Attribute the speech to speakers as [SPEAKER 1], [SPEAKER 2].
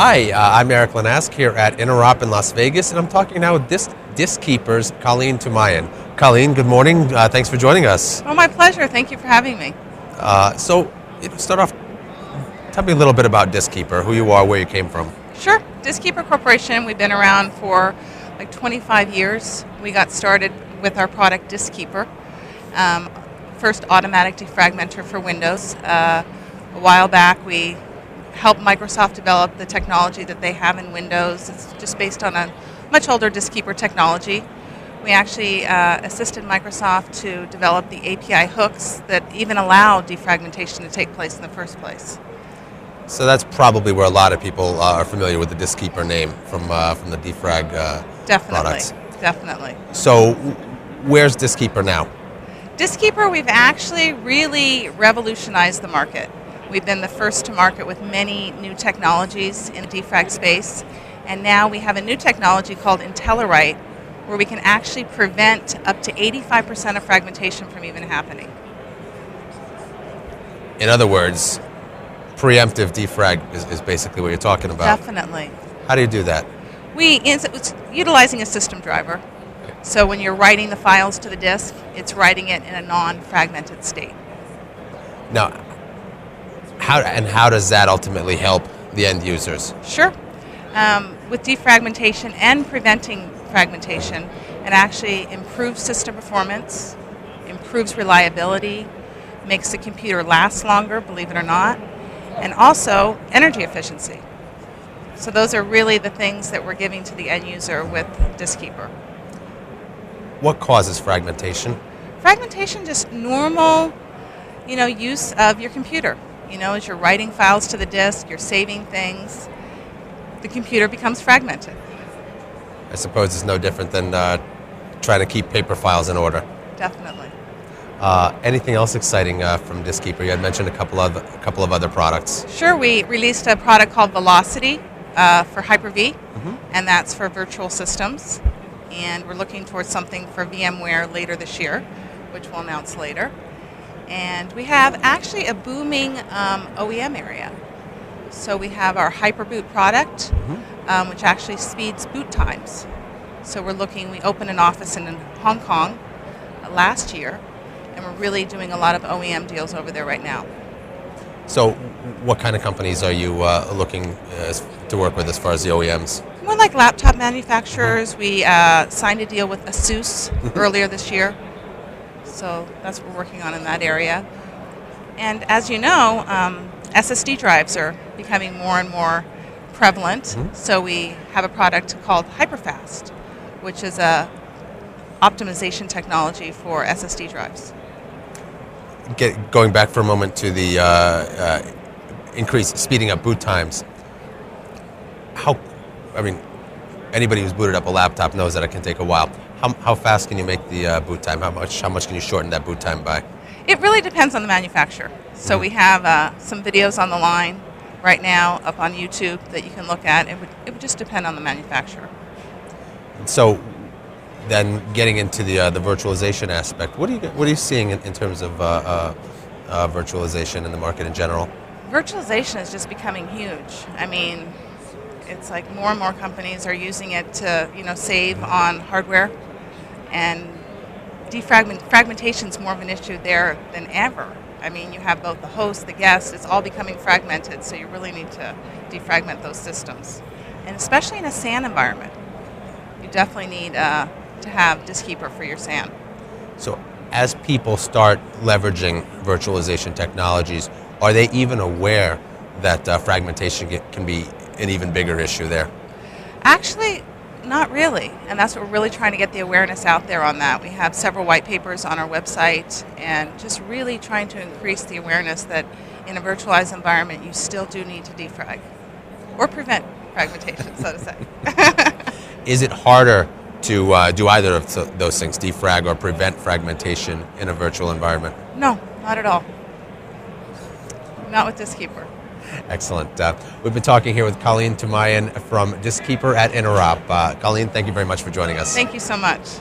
[SPEAKER 1] Hi, I'm Erik Linask here at Interop in Las Vegas, and I'm talking now with Diskeeper's Colleen Toumayan. Colleen, good morning. Thanks for joining us.
[SPEAKER 2] Oh, my pleasure. Thank you for having me.
[SPEAKER 1] Start off, tell me a little bit about Diskeeper, who you are, where you came from.
[SPEAKER 2] Sure. Diskeeper Corporation, we've been around for like 25 years. We got started with our product Diskeeper, first automatic defragmenter for Windows. A while back, we helped Microsoft develop the technology that they have in Windows. It's just based on a much older Diskeeper technology. We actually assisted Microsoft to develop the API hooks that even allow defragmentation to take place in the first place.
[SPEAKER 1] So that's probably where a lot of people are familiar with the Diskeeper name from the defrag products.
[SPEAKER 2] Definitely.
[SPEAKER 1] So where's Diskeeper now?
[SPEAKER 2] Diskeeper, we've actually really revolutionized the market. We've been the first to market with many new technologies in the defrag space, and now we have a new technology called Interop, where we can actually prevent up to 85% of fragmentation from even happening.
[SPEAKER 1] In other words, preemptive defrag is basically what you're talking about.
[SPEAKER 2] Definitely.
[SPEAKER 1] How do you do that?
[SPEAKER 2] It's utilizing a system driver. So when you're writing the files to the disk, it's writing it in a non-fragmented state.
[SPEAKER 1] Now, how does that ultimately help the end users?
[SPEAKER 2] Sure. With defragmentation and preventing fragmentation, it actually improves system performance, improves reliability, makes the computer last longer, believe it or not, and also energy efficiency. So those are really the things that we're giving to the end user with Diskeeper.
[SPEAKER 1] What causes fragmentation?
[SPEAKER 2] Fragmentation, just normal, use of your computer. As you're writing files to the disk, you're saving things, the computer becomes fragmented.
[SPEAKER 1] I suppose it's no different than trying to keep paper files in order.
[SPEAKER 2] Definitely.
[SPEAKER 1] Anything else exciting from Diskeeper? You had mentioned a couple of other products.
[SPEAKER 2] Sure, we released a product called Velocity for Hyper-V, and that's for virtual systems. And we're looking towards something for VMware later this year, which we'll announce later. And we have actually a booming OEM area. So we have our Hyperboot product, which actually speeds boot times. So we opened an office in Hong Kong last year, and we're really doing a lot of OEM deals over there right now.
[SPEAKER 1] So what kind of companies are you looking to work with as far as the OEMs?
[SPEAKER 2] More like laptop manufacturers. We signed a deal with ASUS earlier this year. So that's what we're working on in that area. And as you know, SSD drives are becoming more and more prevalent. So we have a product called Hyperfast, which is a optimization technology for SSD drives.
[SPEAKER 1] Going back for a moment to the speeding up boot times. Anybody who's booted up a laptop knows that it can take a while. How fast can you make the boot time? How much can you shorten that boot time by?
[SPEAKER 2] It really depends on the manufacturer. So we have some videos on the line right now up on YouTube that you can look at. It would just depend on the manufacturer.
[SPEAKER 1] So then getting into the virtualization aspect, what are you seeing in terms of virtualization in the market in general?
[SPEAKER 2] Virtualization is just becoming huge. It's like more and more companies are using it to, save on hardware, and fragmentation is more of an issue there than ever. You have both the host, the guest, it's all becoming fragmented, so you really need to defragment those systems. And especially in a SAN environment, you definitely need to have Diskeeper for your SAN.
[SPEAKER 1] So as people start leveraging virtualization technologies, are they even aware that fragmentation can be an even bigger issue there?
[SPEAKER 2] Actually, not really, and that's what we're really trying to get the awareness out there on that. We have several white papers on our website, and just really trying to increase the awareness that in a virtualized environment you still do need to defrag, or prevent fragmentation, so to say.
[SPEAKER 1] Is it harder to do either of those things, defrag or prevent fragmentation in a virtual environment?
[SPEAKER 2] No, not at all. Not with Diskeeper.
[SPEAKER 1] Excellent. We've been talking here with Colleen Toumayan from Diskeeper at Interop. Colleen, thank you very much for joining us.
[SPEAKER 2] Thank you so much.